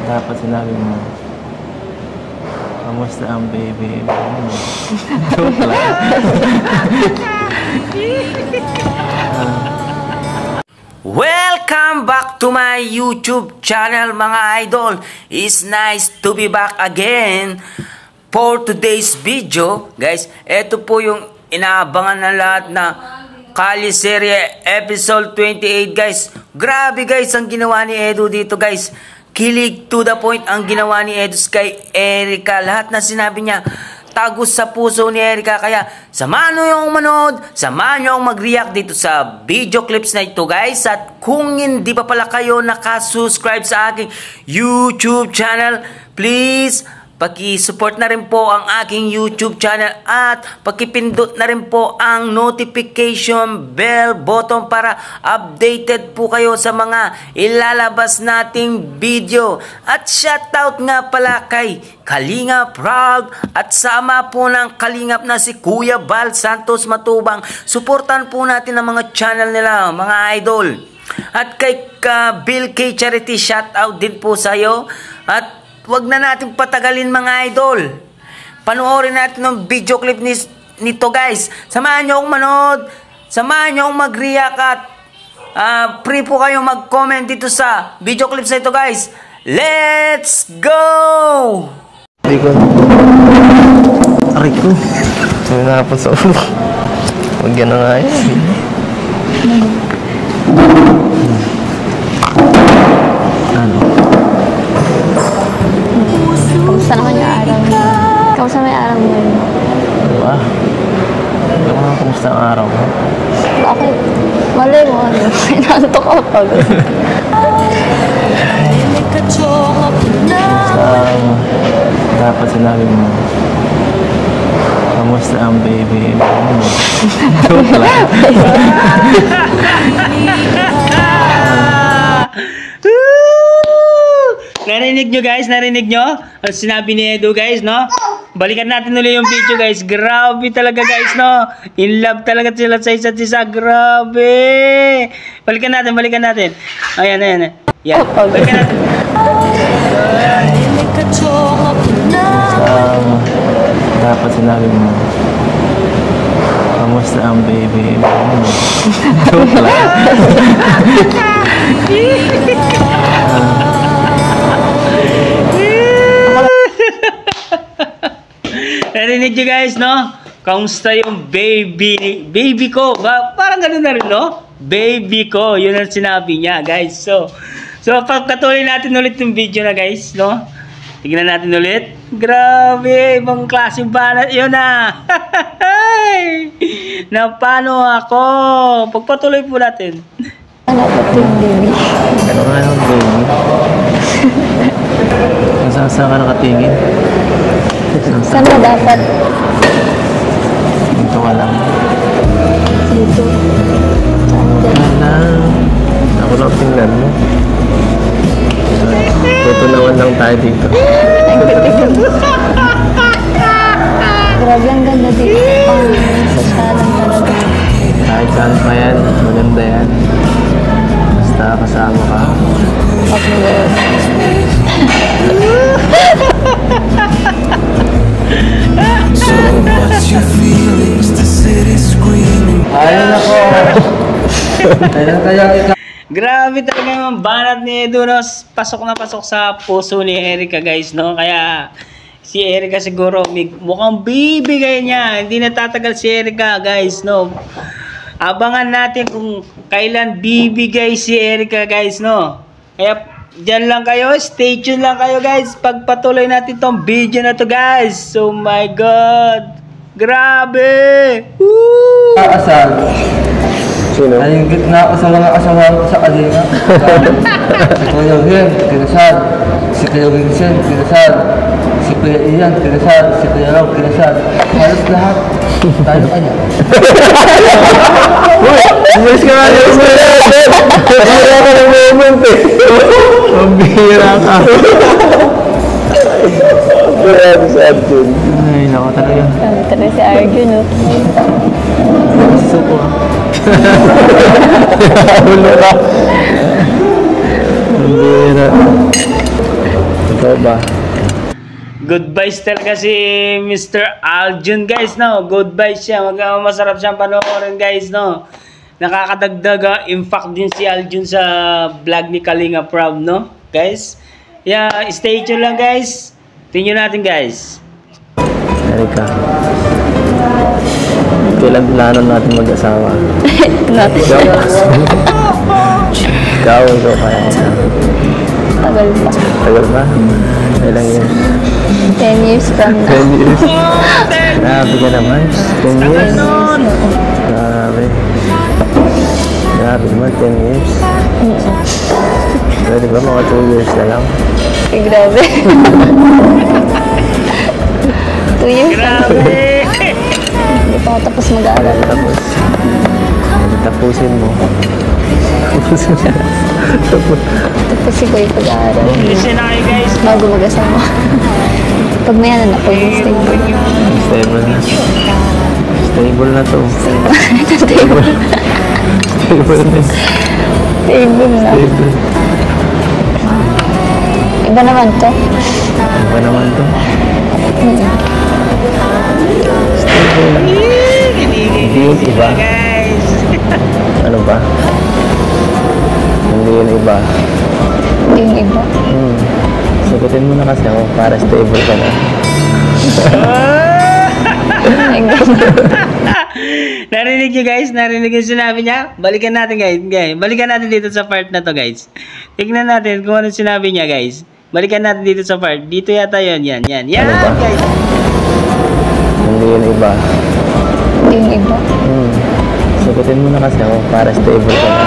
Dapat sinabi mo, kamusta ang baby mo? Joke lang. Welcome back to my YouTube channel mga idol. It's nice to be back again for today's video. Guys, ito po yung inaabangan na lahat na Kali Serie episode 28 guys. Grabe guys ang ginawa ni Edu dito guys. Kilig to the point ang ginawa ni Edu kay Erica. Lahat na sinabi niya tagus sa puso ni Erica. Kaya samahan nyo yung manood, samahan nyo ang mag-react dito sa video clips na ito guys. At kung hindi pa pala kayo nakasubscribe sa aking YouTube channel, please paki-support na rin po ang aking YouTube channel at pakipindot na rin po ang notification bell button para updated po kayo sa mga ilalabas nating video. At shoutout nga pala kay Kalingap Proud at sama po ng Kalingap na si Kuya Bal Santos Matubang. Suportan po natin ang mga channel nila mga idol. At kay Bill K Charity, shoutout din po sa iyo. At wag na natin patagalin mga idol. Panoorin natin ng video clip nito guys. Samahan nyo akong manood. Samahan nyo akong mag-react at free po kayo mag-comment dito sa video clips na ito guys. Let's go! Hindi ko. Aray ko. Sabi na po sa ulo. Huwag yan na nga yan. Ano? Kamusta naman yung araw mo? Kamusta may araw mo yun? Ano ba? Kamusta ang araw mo? Bakit? Malay mo, ano? Inantok ako pag. Dapat sinabi mo, kamusta ang baby mo? Joke lang. Narinig nyo guys? Narinig nyo? Ang sinabi ni Edu guys, no? Balikan natin ulit yung video guys. Grabe talaga guys, no? In love talaga sila sa isa't isa. Grabe! Balikan natin, balikan natin. Ayan, ayan. Yan. Balikan natin. Dapat sinabi mo, kamusta ang baby mo? Joke lang. Narinig nyo guys, no? Kamusta yung baby ko? Parang ganun na rin, no? Baby ko, yun ang sinabi niya, guys. So pagkatuloy natin ulit yung video na, guys, no? Tignan natin ulit. Grabe, ibang klaseng banat yun, na. Na paano ako? Pagpatuloy po natin. Ano ba ito yung baby? Ano nga yung baby? Saan ka nakatingin? Saan ba dapat? Dito ka lang. Dito. Saan dyan? Wala. Ako lang tingnan mo. Tutunawan lang tayo dito. Grabe ang ganda dito. Pang sasyalan talaga. Kahit saan pa yan, maganda yan. Basta kasama ka. Pag-uwi. Ayun ako! Ayun kaya ikaw. Grabe talaga yung banat ni Edu, no? Pasok na pasok sa puso ni Erica, guys, no? Kaya si Erica siguro mukhang bibigay niya. Hindi natatagal si Erica, guys, no? Abangan natin kung kailan bibigay si Erica, guys, no? Kaya dyan lang kayo, stay tuned lang kayo, guys. Pagpatuloy natin tong video na to, guys. Oh my God! Grabe! Woo! Asal. Sino? Ay, gitna ako sa mga asawa ko sa Kalinga. Si Kuya Wim, kinasal. Si Kuya Vincent, kinasal. Si Kuya Ian, kinasal. Si Kuya Rob, kinasal. Halos lahat. Tayo kanya. Umalis ka nga yung Pabira ka ng moment eh. Pabira ka. Grabe sa Arjun. Ay, naku talaga. Kami talaga si Arjun, no? Suko ah. Ulo ka. Pabira. ba? Good vibes talaga si Mr. Aljun, guys, no? Good vibes siya. Masarap siyang panoorin, guys, no? Nakakadagdag impact din si Aljun sa vlog ni Kalinga Prab, no? Guys, yeah, stay tuned lang, guys. Tingnan natin, guys. Erika. Kailan plano natin mag-asawa? Natin. Ikaw kaya ko. Tagal pa. Tagal ba? Ilang years? 10 years from now. 10 years? Grabe ka naman. 10 years? Grabe. Grabe naman, 10 years. Pwede ba mga 2 years na lang? Eh, grabe. 2 years na. Hindi pa ako tapos mag-aaral. Tapos, tapusin mo. Tapusin mo. Tapusin ko yung pag-aaral. Listen na kayo, guys. Bago mag-asawa. Pag may anak ako, yung stable. Stable na. Stable na to. Stable. Stable na. Stable na. Stable. Iba naman to. Iba naman to. Stable na. Hindi yung iba. Guys. Ano ba? Hindi yung iba. Yung iba. Sagutin mo na kasi ako para stable ka na. Ang ganda. Narinig nyo, guys? Narinig yung sinabi niya? Balikan natin, guys. Balikan natin dito sa part na to, guys. Tignan natin kung ano sinabi niya, guys. Balikan natin dito sa part. Dito yata yun. Yan, Ano ba? guys. Hindi yung iba. Yung iba. Sagutin mo na kasi ako para stable ka na.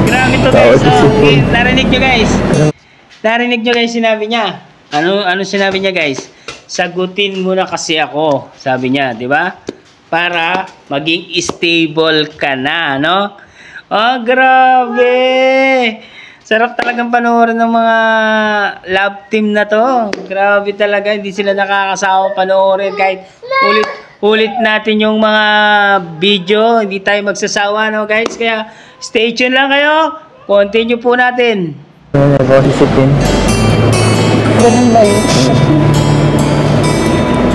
Grabe to, guys. Okay, narinig nyo, guys. Narinig nyo, guys, sinabi niya. Ano sinabi niya, guys? Sagutin mo na kasi ako, sabi niya, di ba? Para maging stable ka na, no? Oh, grabe! Sarap talagang panoorin ng mga love team na to. Grabe talaga, hindi sila nakakasawa panoorin kahit ulit natin yung mga video, hindi tayo magsasawa, no, guys? Kaya stay tuned lang kayo. Continue po natin. Ano ba isipin? Ganun ba yun?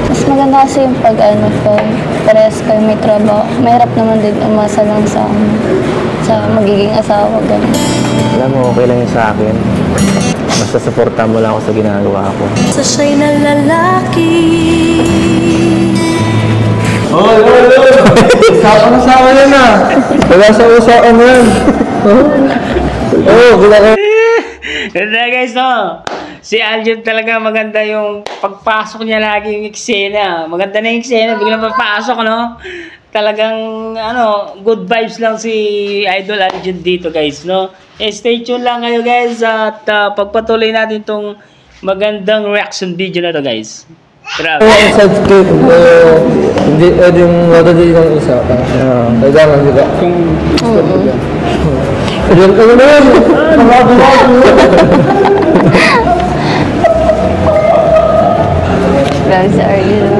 Mas maganda kasi yung pag parehas kayo may trabaho. Mahirap naman din umasa lang sa magiging asawa. Ganun. Alam mo, okay lang yun sa akin. Basta supportan mo lang ako sa ginagawa ko. Sa siya'y na lalaki. Sama yan na. Pag-asa-usapan mo yan. Oo, gila. Ganda, guys, no? Si Aljun talaga maganda yung pagpasok niya lagi yung eksena. Maganda na yung eksena, biglang papasok, no? Talagang, good vibes lang si Idol Aljun dito, guys, no? Stay tuned lang kayo, guys, at pagpatuloy natin tong magandang reaction video na to, guys. Grabe. Subscribe. Hindi, yung matali ng isa. Kailangan sila. Kung gusto mo yan. Ayun, ano na yan? Grabe si Argel.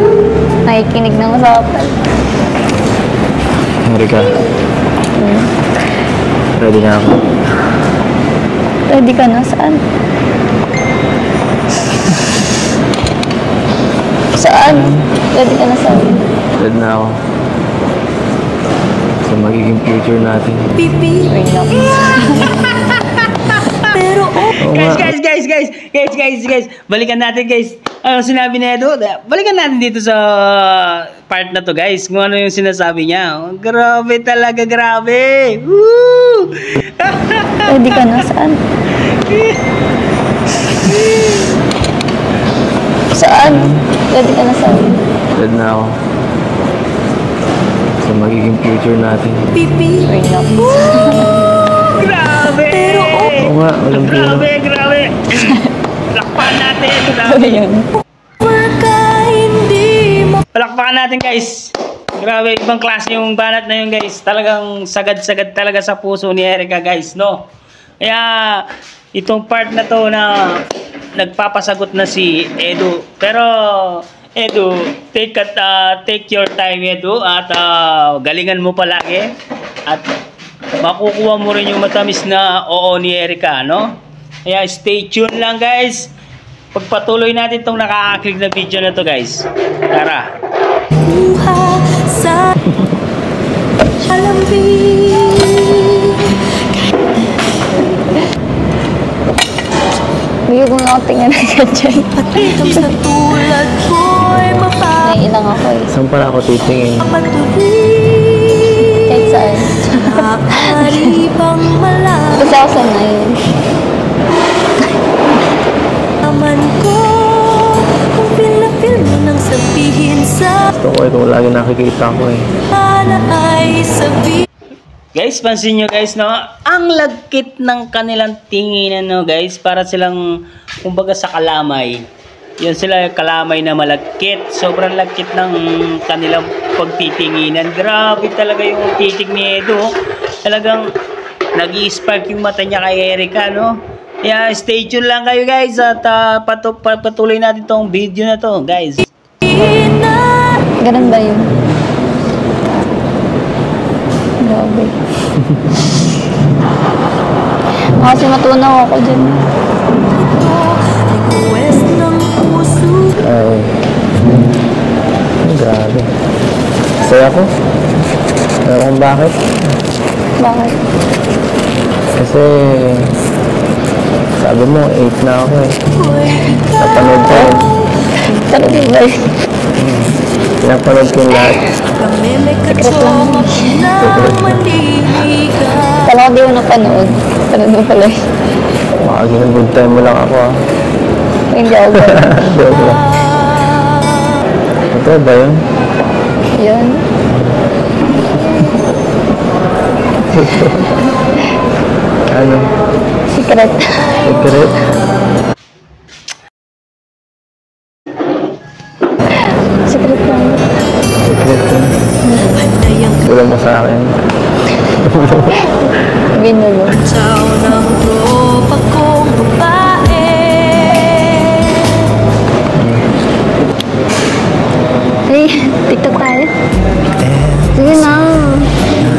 Nakikinig ng usapan. Erika. Ready na ako. Ready ka na? Saan? Saan? Ready ka na saan? Ready na ako. Sa magiging future natin. Pipi. Wait lang. Pero Oo nga. Guys, balikan natin, guys. Ano sinabi ni Edo? Balikan natin dito sa part na to, guys. Kung ano yung sinasabi niya. Oh, grabe talaga, grabe. Woo! Ready ka na? Saan? Saan? Ready ka na saan? Ready na ako. Sa magiging future natin. pipi. Wait lang. Grabe! Oo nga, walang pino. Grabe! Palakpakan natin. Ano yun? Ka hindi mo. Palakpakan natin, guys. Grabe, ibang klase yung banat na yun, guys. Talagang sagad-sagad talaga sa puso ni Erika, guys, no? Kaya, itong part na to na nagpapasagot na si Edu. Pero, Edu, take your time, Edu. At galingan mo palagi. At makukuha mo rin yung matamis na oo ni Erica, no? Kaya stay tuned lang guys. Pagpatuloy natin itong nakaka-click na video na to guys. Tara. Buha sa alambing. Bigyan ko nga ako tingnan na dyan. Patitong sa tulad ko'y Naiilang ako eh. Saan pala ako titingin? mapapatuloy. Kahit saan. Maaari bang malaman Kasi ako sanay. ko kung feel na feel mo nang sabihin sa Gusto ko ito lagi nakikita ko eh. na ay sabihin. Guys, pansin nyo guys, no? Ang lagkit ng kanilang tinginan, no guys? Para silang, kumbaga sa kalamay. Yun sila, kalamay na malagkit. Sobrang lagkit ng kanilang pagtitinginan. Grabe talaga yung titig ni Edo. Talagang nag-i-spark yung mata niya kay Erica, no? Kaya stay tuned lang kayo guys at patuloy natin tong video na to, guys. Ganun ba yun? Grabe. Kasi matunaw ako dyan. Request ng puso. Ay. Grabe. Saya ko. Alam kung bakit? Bakit? Kasi sabi mo, 8 na ako eh. Ko'y Napanood ko yun. Talaga ba yun? Pinapanood ko yung lahat. kami may kasama na maliligaw. Kala ko di ko napanood. Panood mo pala yun. Makaginang good time mo lang ako ah. Hindi ako ba? Joke lang. Ito ba yun? Yun. Ano? Secret. Secret? Secret lang. Secret yun. Panayang Wala mo sa akin. Binulo. katsaw ng tropa kong babae. Hey, TikTok tayo. Sige na.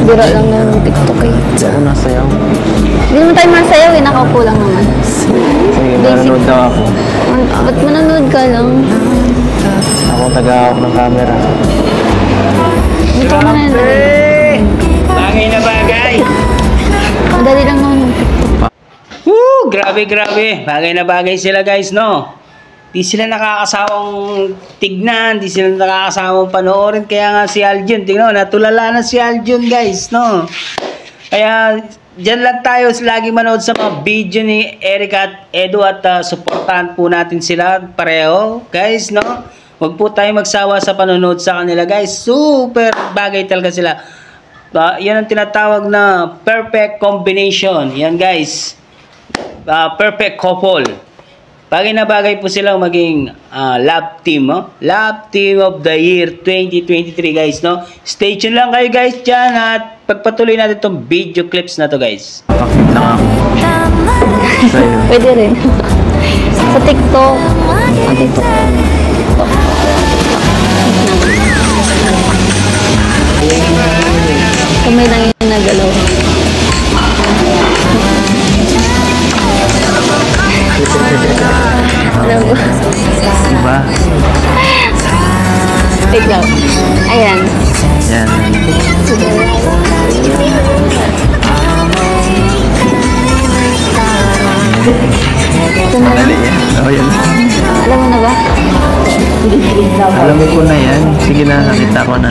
Biro lang ng TikTok eh. Hindi ako nasayaw. Hindi naman tayo masayaw eh. Nakaupo lang naman. Sige, nanonood daw ako. Ba't manonood ka lang? Ako taga-awak ng camera. Dito ka na yun. Bagay na bagay. Madali lang naman. Woo! Grabe, grabe. Bagay na bagay sila guys, no? Di sila nakakasawang tignan, di sila nakakasawang panoorin. Kaya nga si Aljun, tignan, natulala na si Aljun guys, no? Kaya dyan lang tayo lagi manood sa mga video ni Erica at Edo at supportahan po natin sila pareho, guys, no? Huwag po tayo magsawa sa panonood sa kanila, guys. Super bagay talaga sila. Yan ang tinatawag na perfect combination. Yan, guys. Perfect couple. Bagay na bagay po silang maging love team, no? Love team of the year 2023, guys, no? Stay tuned lang kayo, guys, dyan at pagpatuloy natin itong video clips na to, guys. Bakit lang ako sa'yo? Pwede rin. Sa TikTok. Sa TikTok. Kamay lang yung nagalaw. Alam mo? Diba? Wait lang. Ayan. Yan. Ito na lang. Dali yan. Oh, yan. Alam mo na ba? Alam mo ko na yan. Sige na, nakita ko na.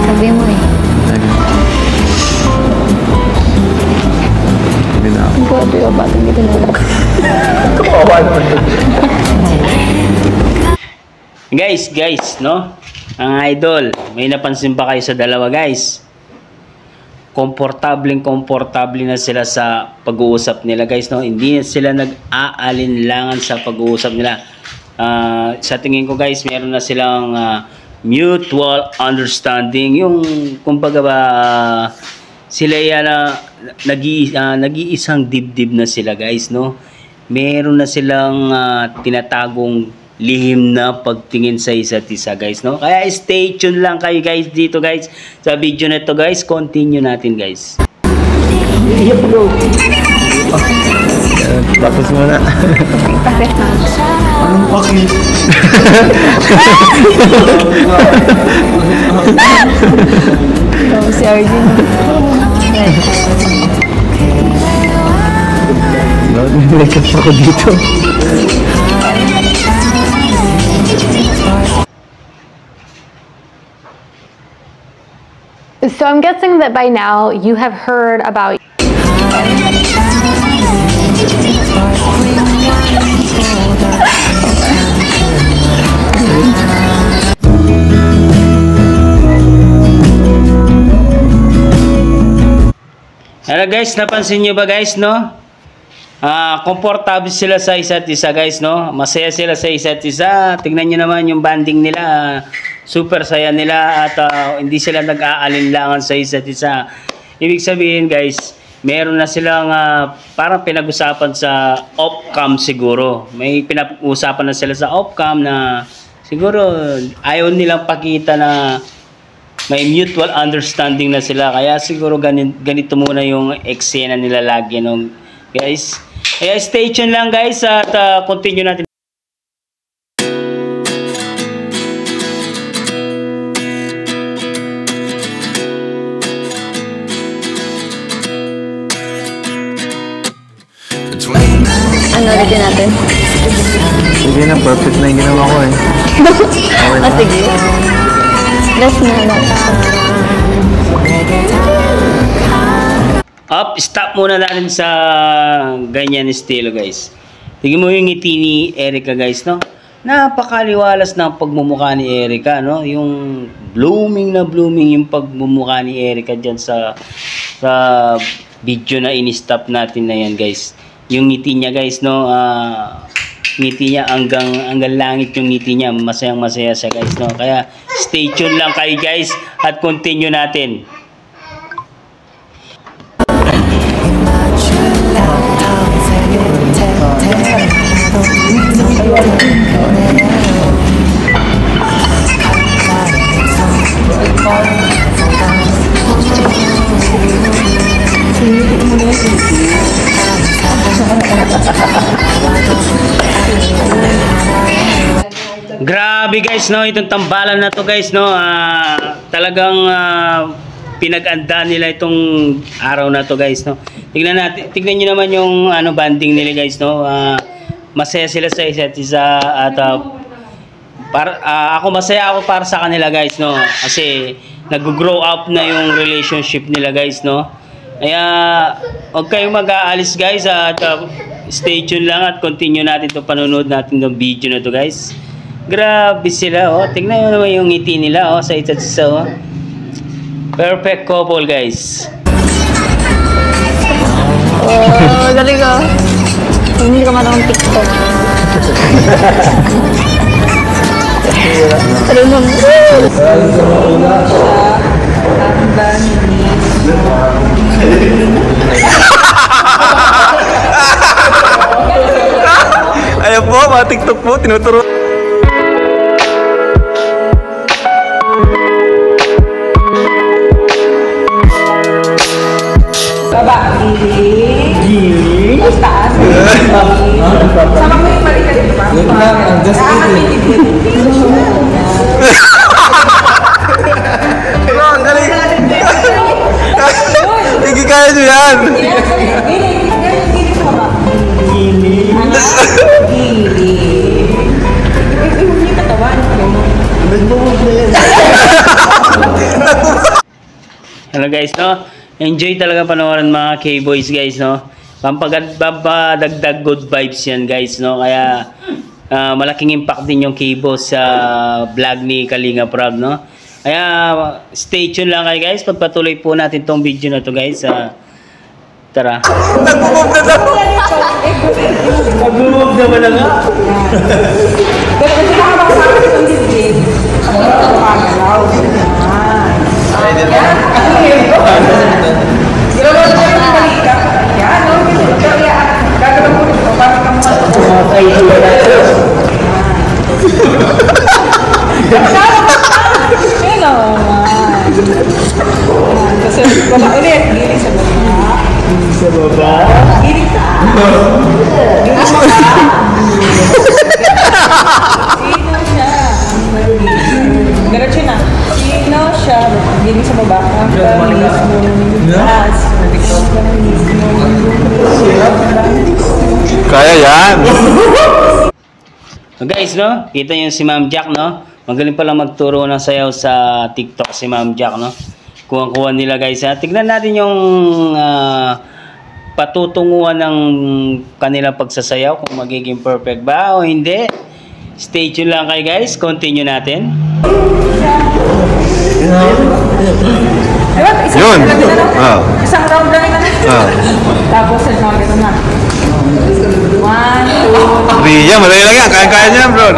Sabi mo eh. Sige na ako. Ang grabe yung batang gito na lang. Kawawa naman. Guys, no? Ang idol, may napansin ba kayo sa dalawa, guys? Komportable na sila sa pag-uusap nila, guys, no? Hindi sila nag-aalinlangan sa pag-uusap nila. Sa tingin ko, guys, meron na silang mutual understanding. Yung, kumbaga ba, sila yan nag-iisang dibdib na sila, guys, no? Meron na silang tinatagong lihim na pagtingin sa isa't isa guys, no? Kaya stay tuned lang kayo guys dito guys sa video na to guys. Continue natin guys. Tapos muna. Anong pakit? Si Arjun. Nag-makeup ako dito. So I'm guessing that by now you have heard about Hello guys, napansin nyo ba guys, no? Komportable sila sa isa't isa guys, no? Masaya sila sa isa't isa. Tingnan nyo naman yung banding nila. Super saya nila at hindi sila nag-aalinlangan sa isa't isa. Ibig sabihin guys, meron na silang parang pinag-usapan sa off-cam siguro. May pinag-usapan na sila sa off-cam na siguro ayaw nilang pakita na may mutual understanding na sila. Kaya siguro ganito muna yung eksena nila lagi, no? Guys, kaya stay tuned lang guys at continue natin. Ano ulitin natin? Sige na, perfect na yung ginawa ko eh. Sige. Last na lang. Up, stop muna natin sa ganyan estilo guys. Tingnan mo yung ngiti ni Erica guys, no? Napakaliwalas ng pagmumukha ni Erica, no? Yung blooming na blooming yung pagmumukha ni Erica dyan sa video na in-stop natin na yan guys. Yung ngiti niya guys, no? Ngiti niya hanggang langit yung ngiti niya. Masayang masaya siya guys, no? Kaya stay tuned lang kayo guys at continue natin. Grabe guys, no, itong tambalan na to guys, no, talagang pinag-anda nila itong araw na to guys, no. Tignan niyo naman yung banding nila guys, no. Masaya sila sa isa't isa at ako masaya ako para sa kanila guys, no, kasi nag-grow up na yung relationship nila guys, no. Kaya huwag kayong mag-aalis guys at stay tuned lang at continue natin itong panonood natin ng video na to guys. Grabe sila, oh. Tingnan mo naman yung ngiti nila, oh, sa isa't isa, oh. Perfect couple, guys. Oh, galing ko. Hindi ka marunong TikTok. Ano naman? Ayan po, mga TikTok po, tinuturo. Baba, giling. Tapos taas. Sama mo yung balikan dito ba? Yun lang, ang just eating. Ang galing. Hindi kaya nyo yan. Giling sa baba. Giling. Giling. Yung katawan. Nagbuwag na yan. Hello guys, no? Enjoy talaga panoorin mga K-boys guys, no? Pampadagdag good vibes yan guys, no? Kaya malaking impact din yung K-boys sa vlog ni Kalinga Prab, no? Kaya stay tuned lang kayo guys. Pagpatuloy po natin tong video na to guys. Tara. Nagmumove na daw. Mag-move naman na nga. Pero kasi nakabakasama itong dibdib. Kasi ito makagalaw. Ginawa na siya yung balikan. Yan, no? Pero yan, gagawin mo ito. Bakit ka mo Ayun naman. Ayan, kasi baba ulit. Giling sa baba. Sa baba. Giling ka. Giling sa baba. Sino siya? Diretso na. Sino siya? Giling sa baba. Hanggang mismong taas. Hanggang mismong Kaya yan. So guys, no? Kita niyo si Ma'am Jack, no? Magaling pala magturo ng sayaw sa TikTok si Ma'am Jack, no? Kuha-kuha nila guys, ha? Tignan natin yung patutunguhan ng kanilang pagsasayaw kung magiging perfect ba o hindi. Stay tuned lang kayo guys. Continue natin. Diba? Isang Yun. Isang round lang ito na. Tapos, ito na. 1, 2, Ria, madali lang yan. Kaya-kaya niya, bro.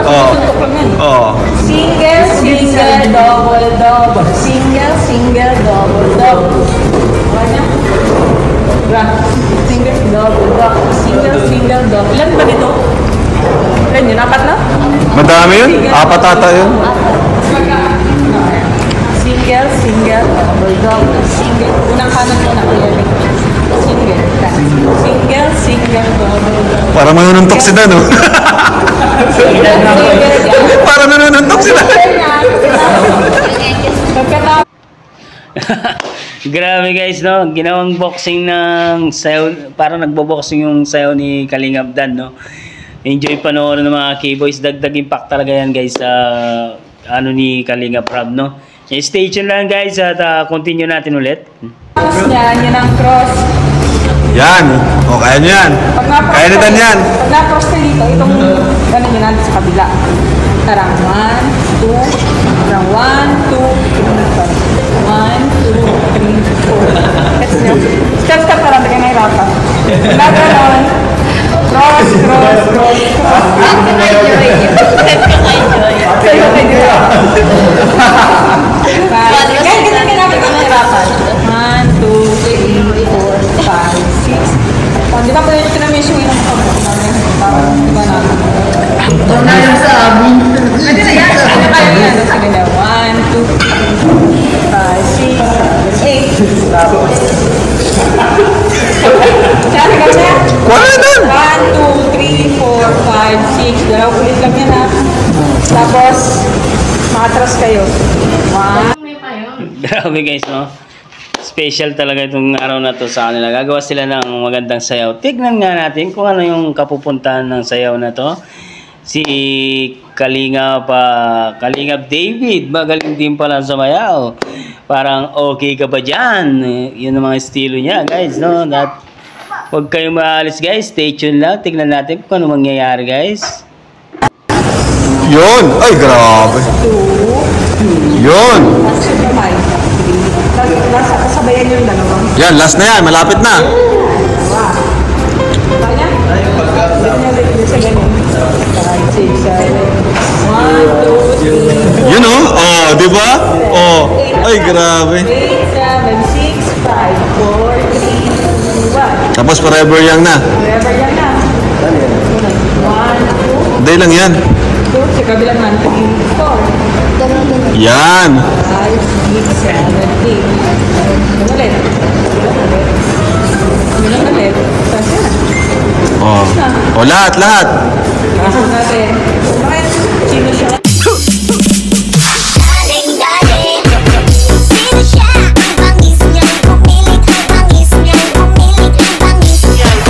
single, single, double, double. Single, single, double, double. Single, double, double. Single, single, double. Ilan ba dito? Ilan yun? 4 na? Madami yun. 4 ata yun. Single, single, double, double. Single. Unang kanan muna. Single. Single, single, double, double. Para manununtok sila, no? Para nanununtok sila. Grabe guys, no? Ginawang boxing ng sayaw, parang nagbo-boxing yung sayaw ni Kalingap Dan, no? Enjoy panoorin ng mga K-boys. Dagdag impact talaga yan guys sa ano ni Kalingap Rob, no? Stay tuned lang guys at continue natin ulit. Tapos niyan, yun ang cross. Yan. O, kaya niyo yan. Kaya ni Dan yan. Pag na-cross ka dito, itong ganun yun natin sa kabila. Tarang 1, 2, tarang 1, 2, 3, 4. 1, 2, 3, 4. Step-step ka lang, bigyan nahirapan. Wala ganon. Cross, cross, cross, cross. Sa'yo ka enjoy. Kahit ganyan ka namin ang nahirapan. 1, 2, 3, 4, 5, 6. Di ba pwede ko na may show ng pagkakas namin? Di ba namin? Ito na yung sa amin. Pwede na yan. Ano kayo yan? Sige na. 1, 2, 5, 6, 8. Saan ka na? Wala na. 1, 2, 3, 4, 5, 6. Dalawang ulit lang yan ha. Tapos, makatras kayo. 1. Grabe guys, no? Special talaga itong araw na to sa kanila. Gagawa sila ng magandang sayaw. Tignan nga natin kung ano yung kapupuntahan ng sayaw na to. Si Kalingap David, magaling din pala sumayaw. Parang okay ka ba dyan? Yun ang mga estilo niya guys, no? Huwag kayong maalis guys. Stay tuned lang. Tignan natin kung ano mangyayari guys. Yun. Ay, grabe. Yun. Kasabayan yung dalawa. Yan, last na yan. Malapit na. Yun oh. Oh, di ba? Oh. Ay, grabe. 8, 7, 6, 5, 4, 3, 2, 1. Tapos forever young na. Forever yan na. 1, 2, Day lang yan. 2, sa kabilang 1, 3, 4. Yan. 5, 6, 7, 8. Ganun ulit. Ganun ulit. Tapos yan. Oh. Oh, lahat. Pasok natin. Bakit? Sino siya? Daling daling sino siya? Ang bangis niyang pumilit, ang bangis niyang pumilit, ang bangis niyang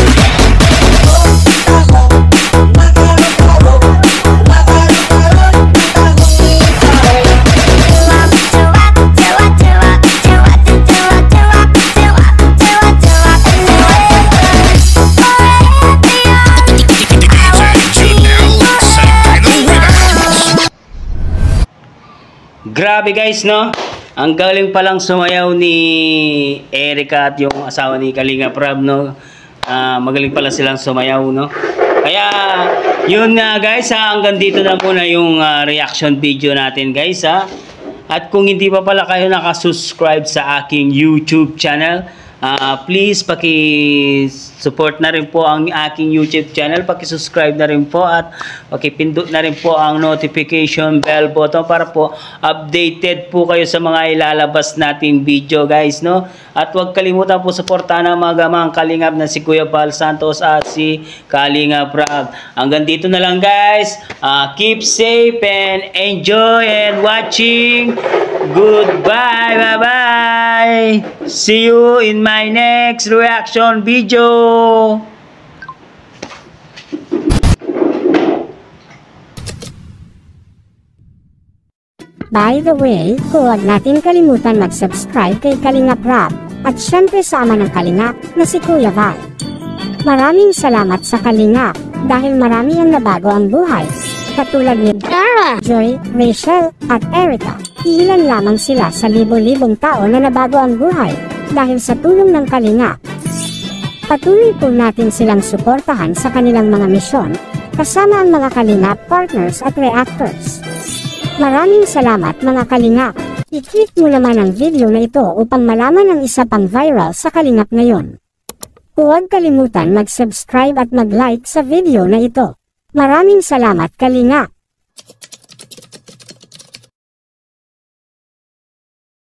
Grabe guys, no? Ang galing palang sumayaw ni Erica at yung asawa ni Kalingap Rob, no? Magaling pala silang sumayaw, no? Kaya, yun nga guys, hanggang dito na muna yung reaction video natin guys, ha? At kung hindi pa pala kayo nakasubscribe sa aking YouTube channel, Please paki-support na rin po ang aking YouTube channel, paki-subscribe na rin po at paki-pindot na rin po ang notification bell button para po updated po kayo sa mga ilalabas nating video, guys, no? At huwag kalimutan po suportahan ang mga gamang kalingap na si Kuya Val Santos at si Kalingap Rab. Hanggang dito na lang, guys. Keep safe and enjoy and watching. Goodbye. Bye-bye. See you in my next reaction video. By the way, huwag natin kalimutan mag-subscribe kay Kalingap Rab at syempre sa ama ng Kalingap na si Kuya Val. Maraming salamat sa Kalingap dahil marami ang nabago ang buhay. Katulad ni Dara, Joy, Rachel at Erica. Ilan lamang sila sa libo-libong tao na nabago ang buhay dahil sa tulong ng Kalingap. Patuloy po natin silang suportahan sa kanilang mga misyon kasama ang mga Kalingap partners at reactors. Maraming salamat mga Kalingap. I-click mo naman ang video na ito upang malaman ang isa pang viral sa Kalingap ngayon. Huwag kalimutan mag-subscribe at mag-like sa video na ito. Maraming salamat Kalingap.